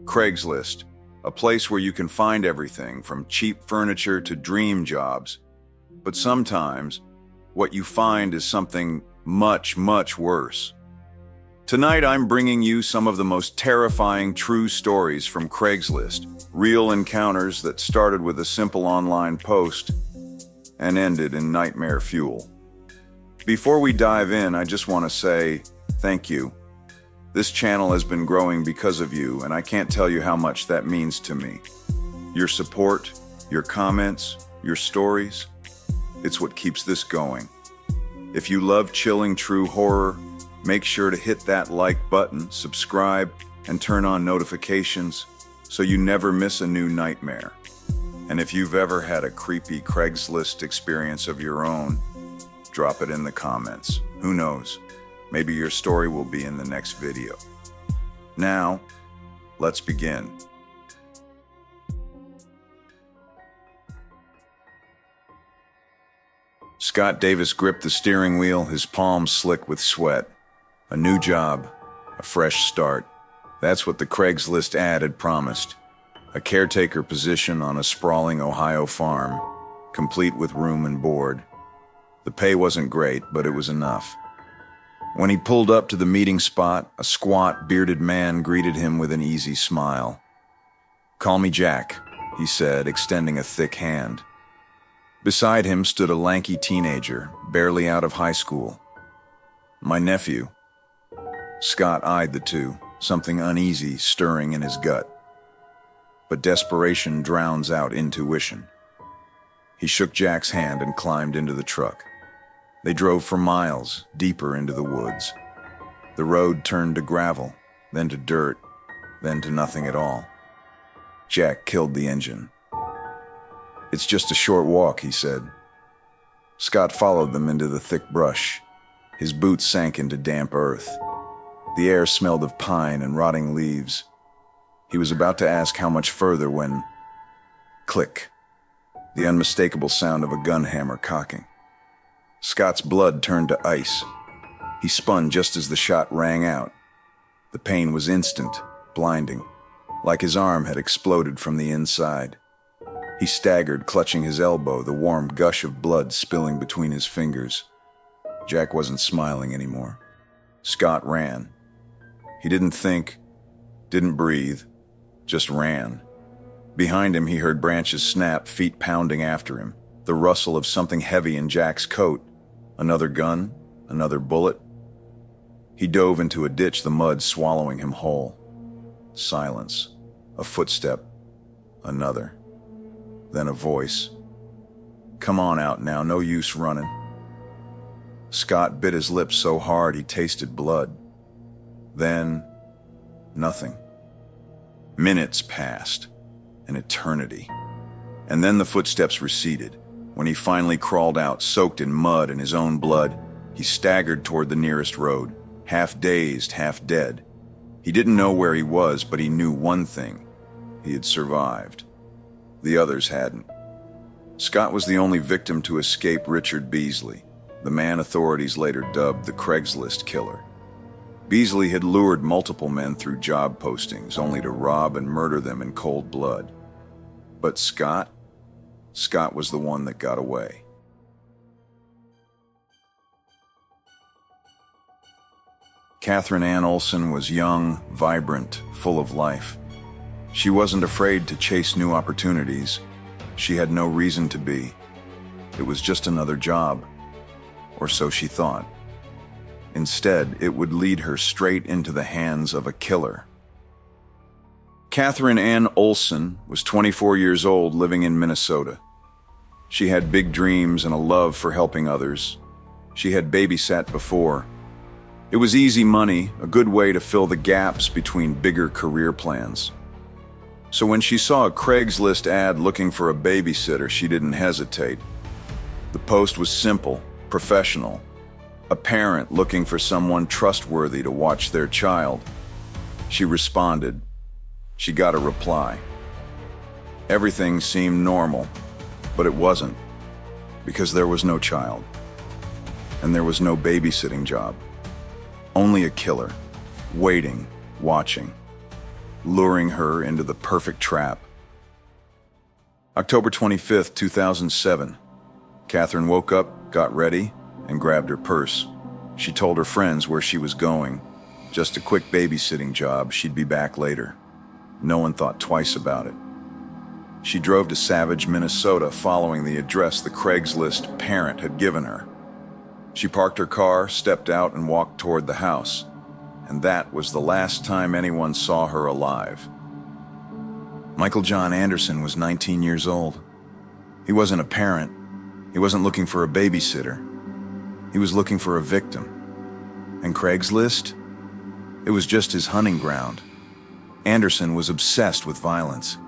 Craigslist, a place where you can find everything from cheap furniture to dream jobs. But sometimes, what you find is something much, much worse. Tonight, I'm bringing you some of the most terrifying true stories from Craigslist, real encounters that started with a simple online post and ended in nightmare fuel. Before we dive in, I just want to say thank you. This channel has been growing because of you, and I can't tell you how much that means to me. Your support, your comments, your stories, it's what keeps this going. If you love chilling true horror, make sure to hit that like button, subscribe, and turn on notifications so you never miss a new nightmare. And if you've ever had a creepy Craigslist experience of your own, drop it in the comments. Who knows? Maybe your story will be in the next video. Now, let's begin. Scott Davis gripped the steering wheel, his palms slick with sweat. A new job, a fresh start. That's what the Craigslist ad had promised. A caretaker position on a sprawling Ohio farm, complete with room and board. The pay wasn't great, but it was enough. When he pulled up to the meeting spot, a squat, bearded man greeted him with an easy smile. "Call me Jack," he said, extending a thick hand. Beside him stood a lanky teenager, barely out of high school. "My nephew." Scott eyed the two, something uneasy stirring in his gut. But desperation drowns out intuition. He shook Jack's hand and climbed into the truck. They drove for miles, deeper into the woods. The road turned to gravel, then to dirt, then to nothing at all. Jack killed the engine. "It's just a short walk," he said. Scott followed them into the thick brush. His boots sank into damp earth. The air smelled of pine and rotting leaves. He was about to ask how much further when... click. The unmistakable sound of a gun hammer cocking. Scott's blood turned to ice. He spun just as the shot rang out. The pain was instant, blinding, like his arm had exploded from the inside. He staggered, clutching his elbow, the warm gush of blood spilling between his fingers. Jack wasn't smiling anymore. Scott ran. He didn't think, didn't breathe, just ran. Behind him, he heard branches snap, feet pounding after him, the rustle of something heavy in Jack's coat. Another gun, another bullet. He dove into a ditch, the mud swallowing him whole. Silence. A footstep. Another. Then a voice. "Come on out now, no use running." Scott bit his lips so hard he tasted blood. Then, nothing. Minutes passed. An eternity. And then the footsteps receded. When he finally crawled out, soaked in mud and his own blood, he staggered toward the nearest road, half dazed, half dead. He didn't know where he was, but he knew one thing. He had survived. The others hadn't. Scott was the only victim to escape Richard Beasley, the man authorities later dubbed the Craigslist killer. Beasley had lured multiple men through job postings, only to rob and murder them in cold blood. But Scott was the one that got away. Catherine Ann Olson was young, vibrant, full of life. She wasn't afraid to chase new opportunities. She had no reason to be. It was just another job, or so she thought. Instead, it would lead her straight into the hands of a killer. Catherine Ann Olson was 24 years old, living in Minnesota. She had big dreams and a love for helping others. She had babysat before. It was easy money, a good way to fill the gaps between bigger career plans. So when she saw a Craigslist ad looking for a babysitter, she didn't hesitate. The post was simple, professional. A parent looking for someone trustworthy to watch their child. She responded. She got a reply. Everything seemed normal, but it wasn't, because there was no child, and there was no babysitting job. Only a killer, waiting, watching, luring her into the perfect trap. October 25th, 2007. Catherine woke up, got ready, and grabbed her purse. She told her friends where she was going. Just a quick babysitting job, she'd be back later. No one thought twice about it. She drove to Savage, Minnesota, following the address the Craigslist parent had given her. She parked her car, stepped out, and walked toward the house. And that was the last time anyone saw her alive. Michael John Anderson was 19 years old. He wasn't a parent. He wasn't looking for a babysitter. He was looking for a victim. And Craigslist? It was just his hunting ground. Anderson was obsessed with violence.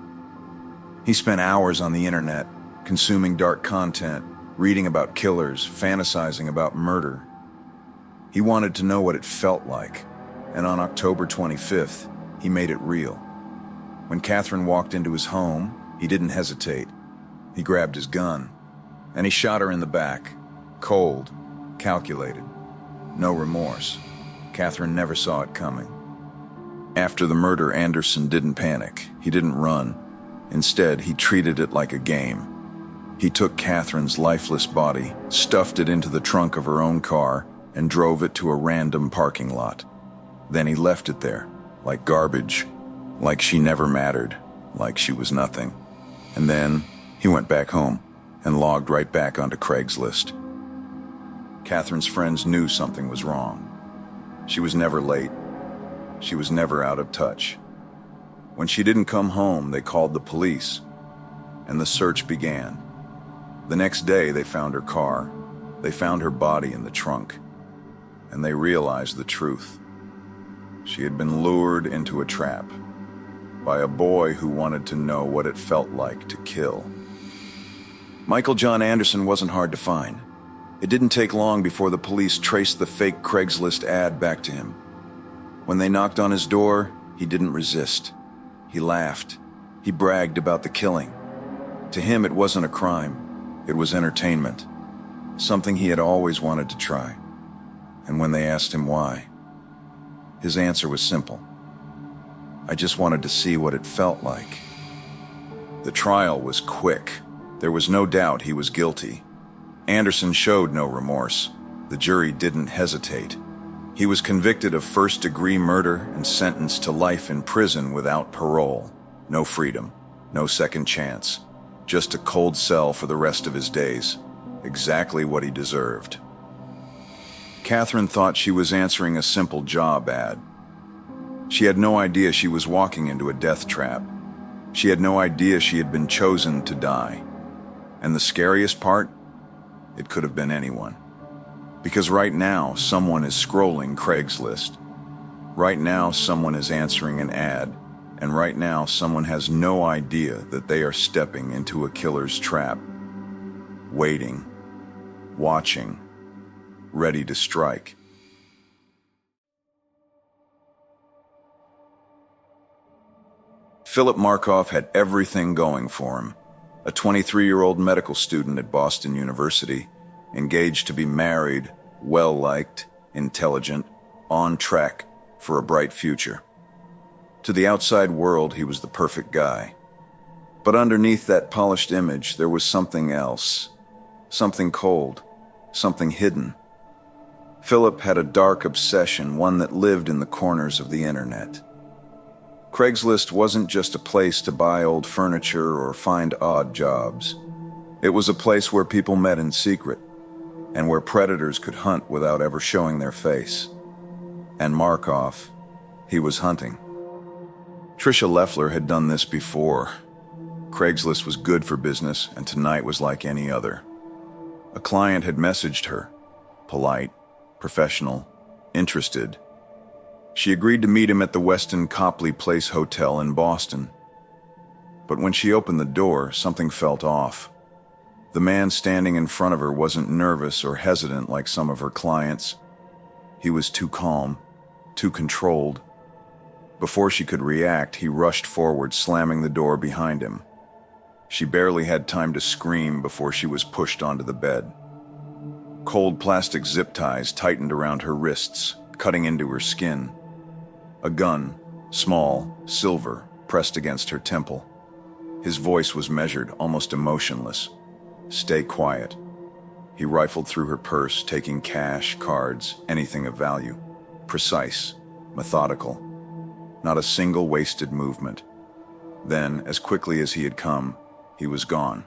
He spent hours on the internet, consuming dark content, reading about killers, fantasizing about murder. He wanted to know what it felt like, and on October 25th, he made it real. When Catherine walked into his home, he didn't hesitate. He grabbed his gun, and he shot her in the back. Cold, calculated, no remorse. Catherine never saw it coming. After the murder, Anderson didn't panic. He didn't run. Instead, he treated it like a game. He took Catherine's lifeless body, stuffed it into the trunk of her own car, and drove it to a random parking lot. Then he left it there, like garbage, like she never mattered, like she was nothing. And then he went back home and logged right back onto Craigslist. Catherine's friends knew something was wrong. She was never late. She was never out of touch. When she didn't come home, they called the police, and the search began. The next day, they found her car. They found her body in the trunk, and they realized the truth. She had been lured into a trap by a boy who wanted to know what it felt like to kill. Michael John Anderson wasn't hard to find. It didn't take long before the police traced the fake Craigslist ad back to him. When they knocked on his door, he didn't resist. He laughed. He bragged about the killing. To him, it wasn't a crime. It was entertainment. Something he had always wanted to try. And when they asked him why, his answer was simple. I just wanted to see what it felt like. The trial was quick. There was no doubt he was guilty. Anderson showed no remorse. The jury didn't hesitate. He was convicted of first-degree murder and sentenced to life in prison without parole. No freedom, no second chance. Just a cold cell for the rest of his days. Exactly what he deserved. Catherine thought she was answering a simple job ad. She had no idea she was walking into a death trap. She had no idea she had been chosen to die. And the scariest part? It could have been anyone. Because right now, someone is scrolling Craigslist. Right now, someone is answering an ad. And right now, someone has no idea that they are stepping into a killer's trap. Waiting, watching, ready to strike. Philip Markoff had everything going for him. A 23-year-old medical student at Boston University, engaged to be married, well-liked, intelligent, on track for a bright future. To the outside world, he was the perfect guy. But underneath that polished image, there was something else. Something cold, something hidden. Philip had a dark obsession, one that lived in the corners of the internet. Craigslist wasn't just a place to buy old furniture or find odd jobs. It was a place where people met in secret, and where predators could hunt without ever showing their face. And Markoff, he was hunting. Tricia Leffler had done this before. Craigslist was good for business, and tonight was like any other. A client had messaged her, polite, professional, interested. She agreed to meet him at the Westin Copley Place Hotel in Boston. But when she opened the door, something felt off. The man standing in front of her wasn't nervous or hesitant like some of her clients. He was too calm, too controlled. Before she could react, he rushed forward, slamming the door behind him. She barely had time to scream before she was pushed onto the bed. Cold plastic zip ties tightened around her wrists, cutting into her skin. A gun, Small, silver, pressed against her temple. His voice was measured, almost emotionless. "Stay quiet." He rifled through her purse, taking cash, cards, anything of value. Precise, methodical. Not a single wasted movement. Then, as quickly as he had come, he was gone.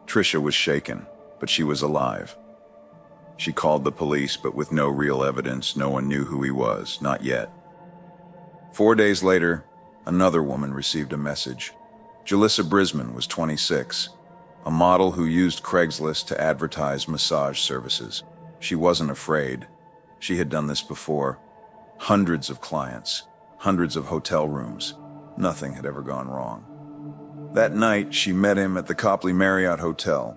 Tricia was shaken, but she was alive. She called the police, but with no real evidence. No one knew who he was, not yet. 4 days later, another woman received a message. Jalissa Brisman was 26, a model who used Craigslist to advertise massage services. She wasn't afraid. She had done this before. Hundreds of clients, hundreds of hotel rooms. Nothing had ever gone wrong. That night, she met him at the Copley Marriott Hotel.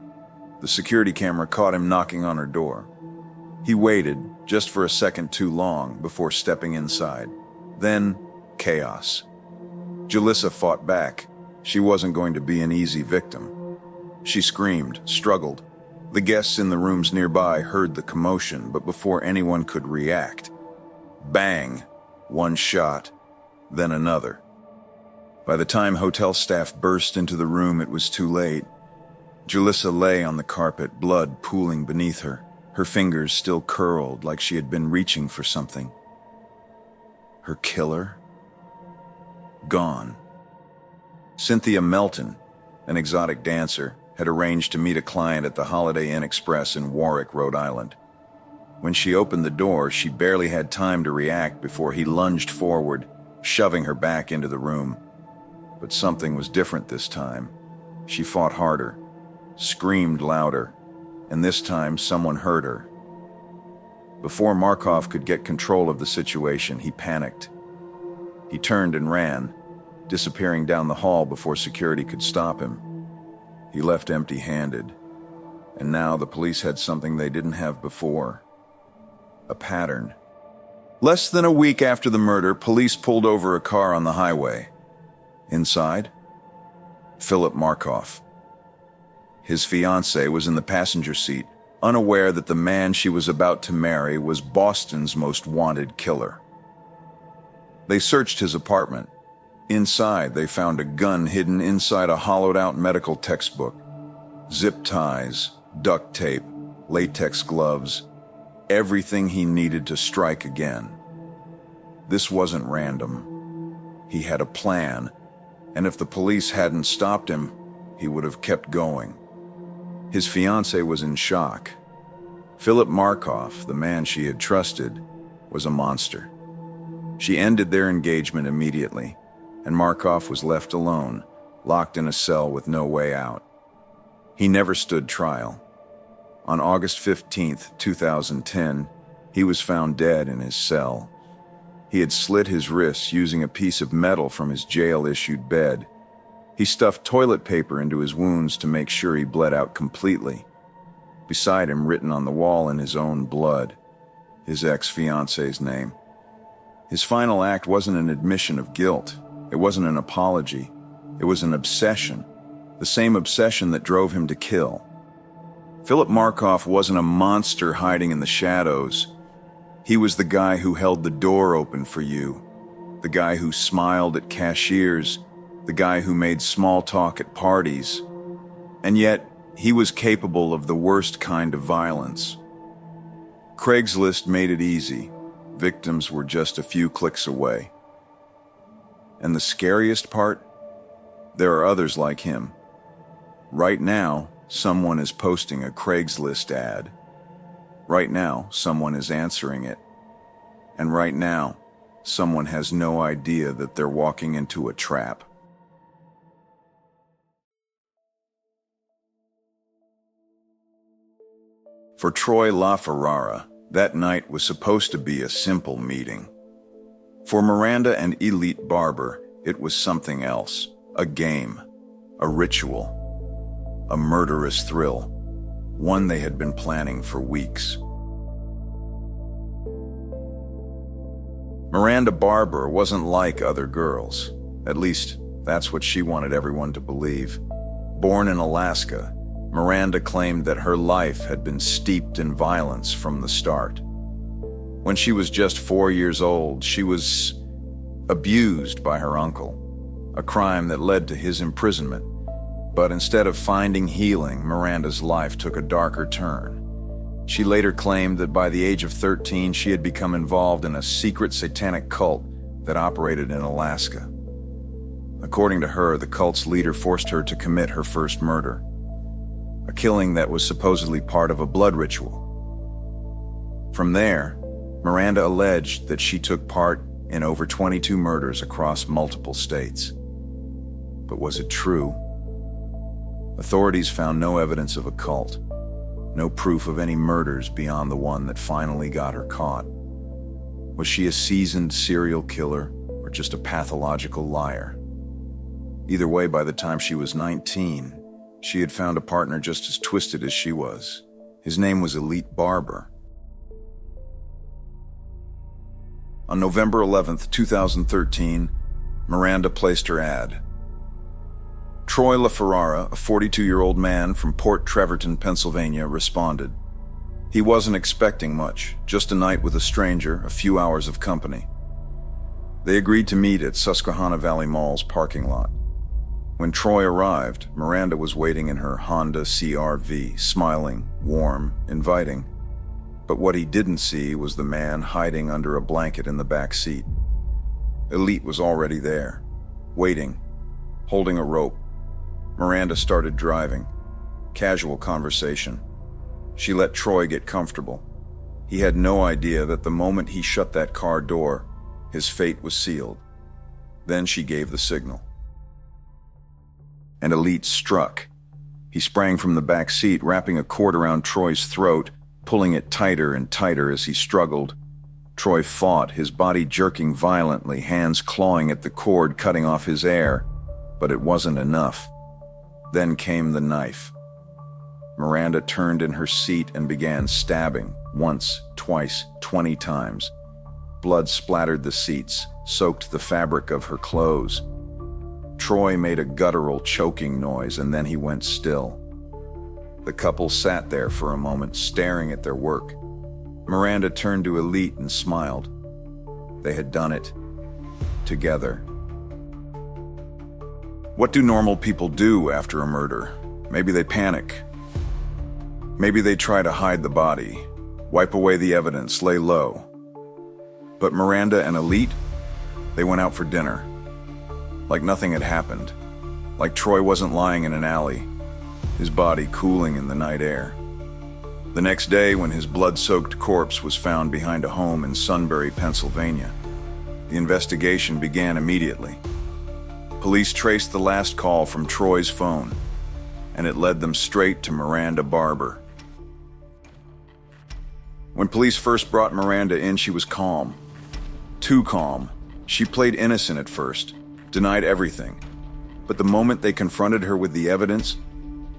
The security camera caught him knocking on her door. He waited, just for a second too long, before stepping inside. Then, chaos. Jalissa fought back. She wasn't going to be an easy victim. She screamed, struggled. The guests in the rooms nearby heard the commotion, but before anyone could react, bang, one shot, then another. By the time hotel staff burst into the room, it was too late. Jalissa lay on the carpet, blood pooling beneath her, her fingers still curled like she had been reaching for something. Her killer? Gone. Cynthia Melton, an exotic dancer, had arranged to meet a client at the Holiday Inn Express in Warwick, Rhode Island. When she opened the door, she barely had time to react before he lunged forward, shoving her back into the room. But something was different this time. She fought harder, screamed louder, and this time someone heard her. Before Markoff could get control of the situation, he panicked. He turned and ran, disappearing down the hall before security could stop him. He left empty-handed, and now the police had something they didn't have before. A pattern. Less than a week after the murder, police pulled over a car on the highway. Inside, Philip Markoff. His fiancée was in the passenger seat, unaware that the man she was about to marry was Boston's most wanted killer. They searched his apartment. Inside, they found a gun hidden inside a hollowed-out medical textbook. Zip ties, duct tape, latex gloves, everything he needed to strike again. This wasn't random. He had a plan, and if the police hadn't stopped him, he would have kept going. His fiancée was in shock. Philip Markoff, the man she had trusted, was a monster. She ended their engagement immediately, and Markoff was left alone, locked in a cell with no way out. He never stood trial. On August 15th, 2010, he was found dead in his cell. He had slit his wrists using a piece of metal from his jail-issued bed. He stuffed toilet paper into his wounds to make sure he bled out completely. Beside him, written on the wall in his own blood, his ex-fiancée's name. His final act wasn't an admission of guilt. It wasn't an apology. It was an obsession. The same obsession that drove him to kill. Philip Markoff wasn't a monster hiding in the shadows. He was the guy who held the door open for you. The guy who smiled at cashiers. The guy who made small talk at parties. And yet, he was capable of the worst kind of violence. Craigslist made it easy. Victims were just a few clicks away. And the scariest part? There are others like him. Right now, someone is posting a Craigslist ad. Right now, someone is answering it. And right now, someone has no idea that they're walking into a trap. For Troy LaFerrara, that night was supposed to be a simple meeting. For Miranda and Elytte Barbour, it was something else. A game, a ritual, a murderous thrill, one they had been planning for weeks. Miranda Barbour wasn't like other girls. At least, that's what she wanted everyone to believe. Born in Alaska, Miranda claimed that her life had been steeped in violence from the start. When she was just 4 years old, she was abused by her uncle, a crime that led to his imprisonment. But instead of finding healing, Miranda's life took a darker turn. She later claimed that by the age of 13, she had become involved in a secret satanic cult that operated in Alaska. According to her, the cult's leader forced her to commit her first murder, a killing that was supposedly part of a blood ritual. From there, Miranda alleged that she took part in over 22 murders across multiple states. But was it true? Authorities found no evidence of a cult, no proof of any murders beyond the one that finally got her caught. Was she a seasoned serial killer or just a pathological liar? Either way, by the time she was 19, she had found a partner just as twisted as she was. His name was Elytte Barbour. On November 11th, 2013, Miranda placed her ad. Troy LaFerrara, a 42-year-old man from Port Trevorton, Pennsylvania, responded. He wasn't expecting much, just a night with a stranger, a few hours of company. They agreed to meet at Susquehanna Valley Mall's parking lot. When Troy arrived, Miranda was waiting in her Honda CR-V, smiling, warm, inviting. But what he didn't see was the man hiding under a blanket in the back seat. Elytte was already there, waiting, holding a rope. Miranda started driving. Casual conversation. She let Troy get comfortable. He had no idea that the moment he shut that car door, his fate was sealed. Then she gave the signal. And Elytte struck. He sprang from the back seat, wrapping a cord around Troy's throat, pulling it tighter and tighter as he struggled. Troy fought, his body jerking violently, hands clawing at the cord, cutting off his air. But it wasn't enough. Then came the knife. Miranda turned in her seat and began stabbing, once, twice, 20 times. Blood splattered the seats, soaked the fabric of her clothes. Troy made a guttural, choking noise, and then he went still. The couple sat there for a moment, staring at their work. Miranda turned to Elytte and smiled. They had done it. Together. What do normal people do after a murder? Maybe they panic. Maybe they try to hide the body, wipe away the evidence, lay low. But Miranda and Elytte, they went out for dinner. Like nothing had happened. Like Troy wasn't lying in an alley, his body cooling in the night air. The next day, when his blood-soaked corpse was found behind a home in Sunbury, Pennsylvania, the investigation began immediately. Police traced the last call from Troy's phone, and it led them straight to Miranda Barbour. When police first brought Miranda in, she was calm. Too calm. She played innocent at first, denied everything. But the moment they confronted her with the evidence,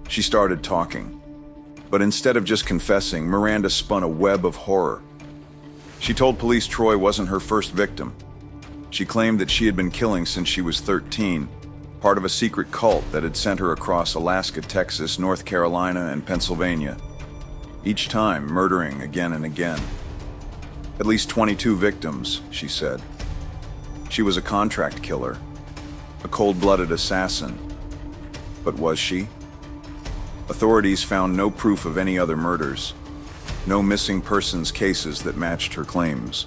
she started talking. But instead of just confessing, Miranda spun a web of horror. She told police Troy wasn't her first victim. She claimed that she had been killing since she was 13, part of a secret cult that had sent her across Alaska, Texas, North Carolina, and Pennsylvania. Each time, murdering again and again. At least 22 victims, she said. She was a contract killer, a cold-blooded assassin. But was she? Authorities found no proof of any other murders, no missing persons cases that matched her claims.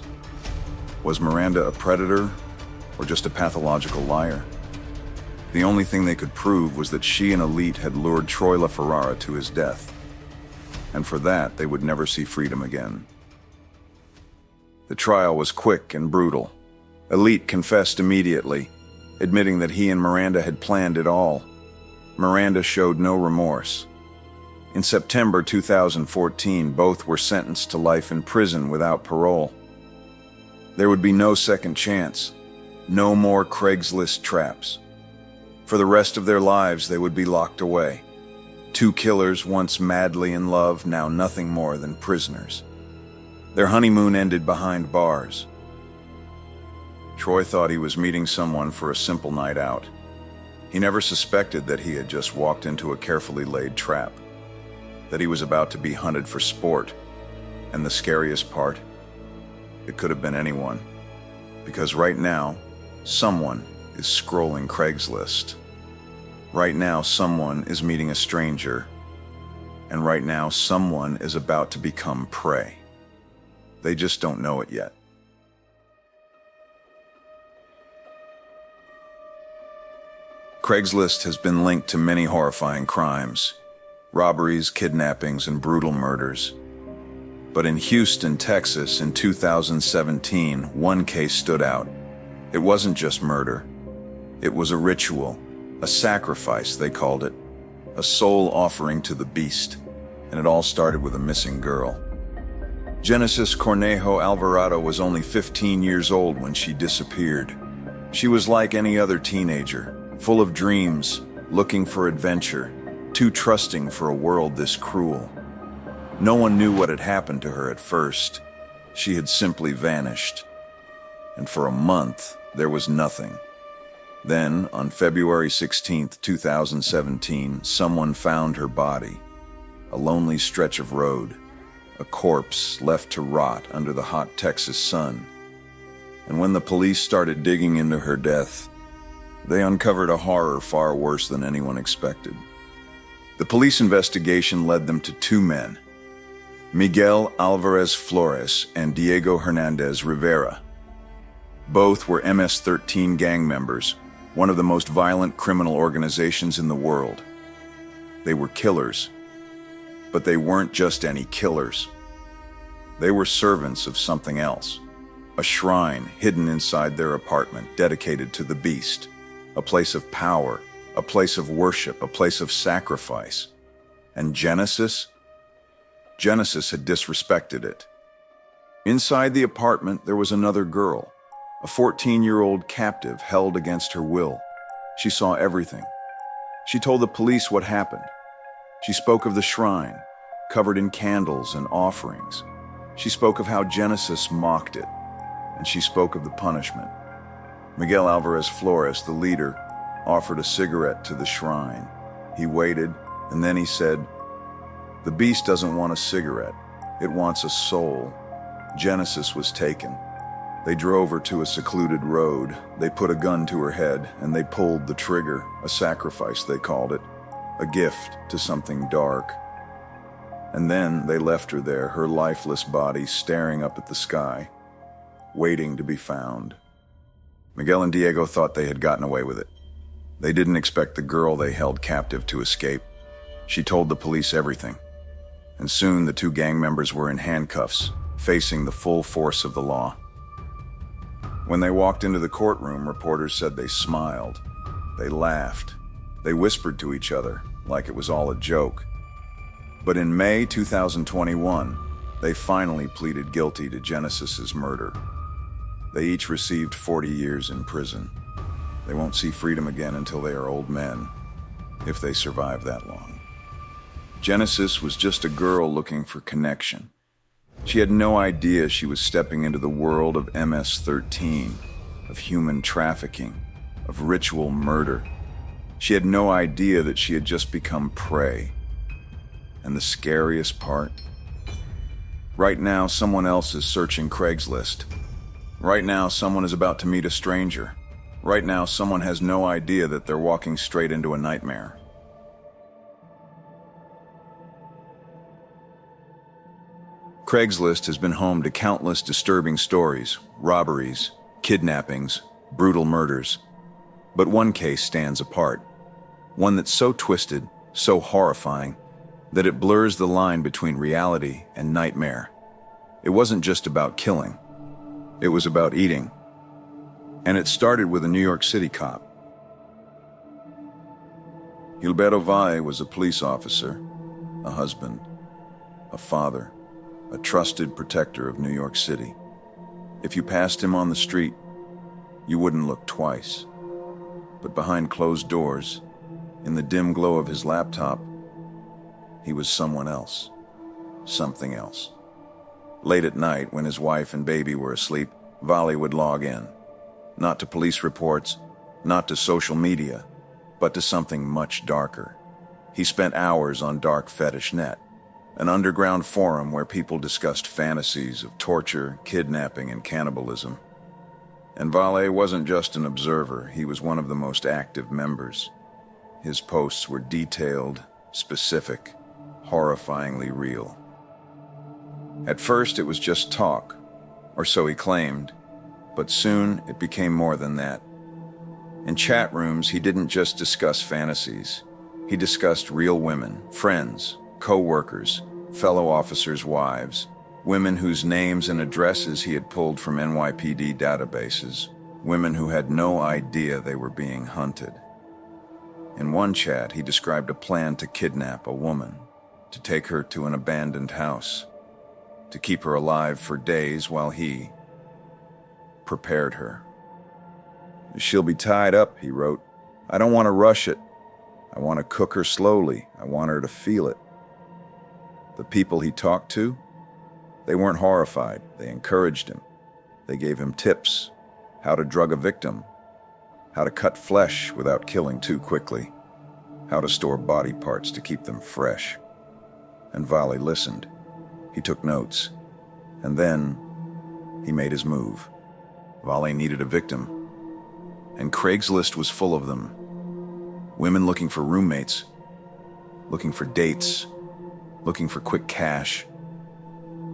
Was Miranda a predator or just a pathological liar? The only thing they could prove was that she and Elytte had lured Troy LaFerrara to his death. And for that, they would never see freedom again. The trial was quick and brutal. Elytte confessed immediately, admitting that he and Miranda had planned it all. Miranda showed no remorse. In September 2014, both were sentenced to life in prison without parole. There would be no second chance, no more Craigslist traps. For the rest of their lives, they would be locked away. Two killers, once madly in love, now nothing more than prisoners. Their honeymoon ended behind bars. Troy thought he was meeting someone for a simple night out. He never suspected that he had just walked into a carefully laid trap, that he was about to be hunted for sport. And the scariest part, it could have been anyone. Because right now, Someone is scrolling Craigslist. Right now, someone is meeting a stranger. And right now, someone is about to become prey. They just don't know it yet. Craigslist has been linked to many horrifying crimes, robberies, kidnappings, and brutal murders. But in Houston, Texas, in 2017, one case stood out. It wasn't just murder. It was a ritual, a sacrifice, they called it, a soul offering to the beast. And it all started with a missing girl. Genesis Cornejo Alvarado was only 15 years old when she disappeared. She was like any other teenager, full of dreams, looking for adventure, too trusting for a world this cruel. No one knew what had happened to her at first. She had simply vanished. And for a month, there was nothing. Then, on February 16, 2017, someone found her body. A lonely stretch of road, a corpse left to rot under the hot Texas sun. And when the police started digging into her death, they uncovered a horror far worse than anyone expected. The police investigation led them to two men, Miguel Alvarez Flores and Diego Hernandez Rivera. Both were MS-13 gang members, one of the most violent criminal organizations in the world. They were killers, but they weren't just any killers. They were servants of something else, a shrine hidden inside their apartment dedicated to the beast, a place of power, a place of worship, a place of sacrifice. And Genesis had disrespected it. Inside the apartment, there was another girl, a 14-year-old captive held against her will. She saw everything. She told the police what happened. She spoke of the shrine, covered in candles and offerings. She spoke of how Genesis mocked it, and she spoke of the punishment. Miguel Alvarez Flores, the leader, offered a cigarette to the shrine. He waited, and then he said, "The beast doesn't want a cigarette. It wants a soul." Genesis was taken. They drove her to a secluded road. They put a gun to her head, and they pulled the trigger, a sacrifice, they called it, a gift to something dark. And then they left her there, her lifeless body staring up at the sky, waiting to be found. Miguel and Diego thought they had gotten away with it. They didn't expect the girl they held captive to escape. She told the police everything. And soon the two gang members were in handcuffs, facing the full force of the law. When they walked into the courtroom, reporters said they smiled. They laughed. They whispered to each other, like it was all a joke. But in May 2021, they finally pleaded guilty to Genesis's murder. They each received 40 years in prison. They won't see freedom again until they are old men, if they survive that long. Genesis was just a girl looking for connection. She had no idea she was stepping into the world of MS-13, of human trafficking, of ritual murder. She had no idea that she had just become prey. And the scariest part? Right now, someone else is searching Craigslist. Right now, someone is about to meet a stranger. Right now, someone has no idea that they're walking straight into a nightmare. Craigslist has been home to countless disturbing stories, robberies, kidnappings, brutal murders. But one case stands apart. One that's so twisted, so horrifying, that it blurs the line between reality and nightmare. It wasn't just about killing. It was about eating. And it started with a New York City cop. Gilberto Valle was a police officer, a husband, a father, a trusted protector of New York City. If you passed him on the street, you wouldn't look twice. But behind closed doors, in the dim glow of his laptop, he was someone else, something else. Late at night, when his wife and baby were asleep, Valle would log in. Not to police reports, not to social media, but to something much darker. He spent hours on Dark Fetish Net, an underground forum where people discussed fantasies of torture, kidnapping, and cannibalism. And Valle wasn't just an observer, he was one of the most active members. His posts were detailed, specific, horrifyingly real. At first it was just talk, or so he claimed, but soon it became more than that. In chat rooms, he didn't just discuss fantasies. He discussed real women, friends, co-workers, fellow officers' wives, women whose names and addresses he had pulled from NYPD databases, women who had no idea they were being hunted. In one chat, he described a plan to kidnap a woman, to take her to an abandoned house, to keep her alive for days while he prepared her. "She'll be tied up," he wrote. "I don't want to rush it. I want to cook her slowly. I want her to feel it." The people he talked to, they weren't horrified. They encouraged him. They gave him tips: how to drug a victim, how to cut flesh without killing too quickly, how to store body parts to keep them fresh. And Valle listened. He took notes. And then he made his move. Valle needed a victim. And Craigslist was full of them. Women looking for roommates, looking for dates, looking for quick cash.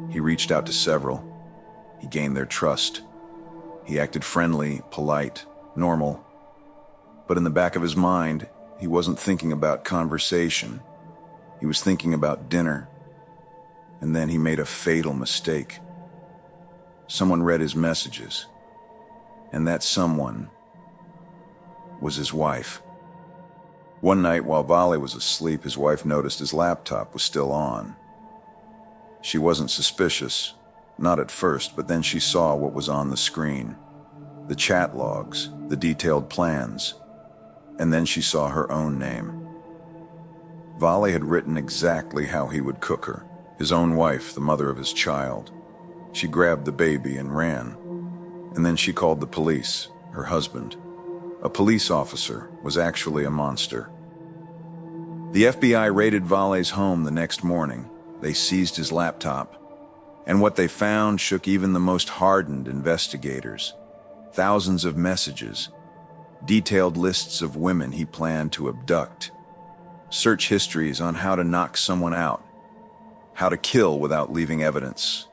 He reached out to several. He gained their trust. He acted friendly, polite, normal. But in the back of his mind, he wasn't thinking about conversation. He was thinking about dinner. And then he made a fatal mistake. Someone read his messages. And that someone was his wife. One night while Valle was asleep, his wife noticed his laptop was still on. She wasn't suspicious, not at first, but then she saw what was on the screen. The chat logs, the detailed plans. And then she saw her own name. Valle had written exactly how he would cook her, his own wife, the mother of his child. She grabbed the baby and ran. And then she called the police, her husband. A police officer was actually a monster. The FBI raided Valle's home the next morning. They seized his laptop. And what they found shook even the most hardened investigators. Thousands of messages, detailed lists of women he planned to abduct, search histories on how to knock someone out, how to kill without leaving evidence,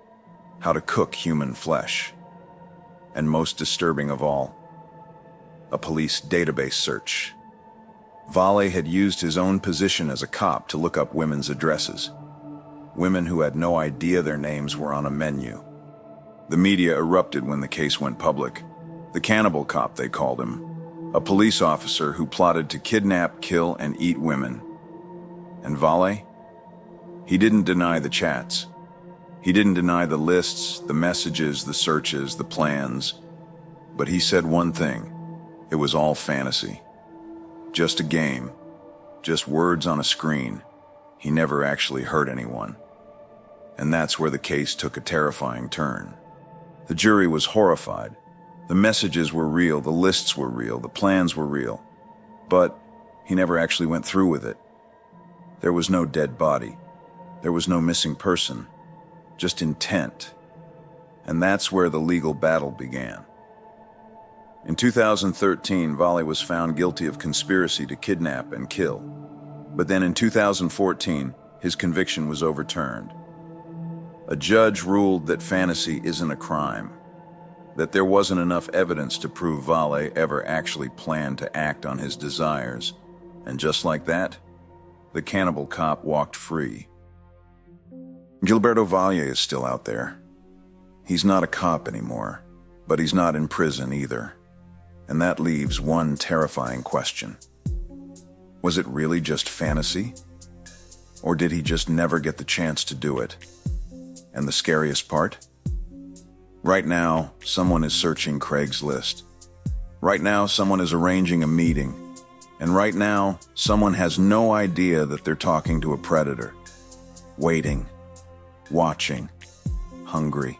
how to cook human flesh. And most disturbing of all, a police database search. Valle had used his own position as a cop to look up women's addresses. Women who had no idea their names were on a menu. The media erupted when the case went public. The Cannibal cop, they called him. A police officer who plotted to kidnap, kill, and eat women. And Valle? He didn't deny the chats. He didn't deny the lists, the messages, the searches, the plans. But he said one thing. It was all fantasy. Just a game. Just words on a screen. He never actually hurt anyone. And that's where the case took a terrifying turn. The jury was horrified. The messages were real, the lists were real, the plans were real. But he never actually went through with it. There was no dead body. There was no missing person. Just intent. And that's where the legal battle began. In 2013, Valle was found guilty of conspiracy to kidnap and kill. But then in 2014, his conviction was overturned. A judge ruled that fantasy isn't a crime, that there wasn't enough evidence to prove Valle ever actually planned to act on his desires. And just like that, the Cannibal cop walked free. Gilberto Valle is still out there. He's not a cop anymore, but he's not in prison either. And that leaves one terrifying question. Was it really just fantasy? Or did he just never get the chance to do it? And the scariest part? Right now, someone is searching Craigslist. Right now, someone is arranging a meeting. And right now, someone has no idea that they're talking to a predator. Waiting, watching, hungry.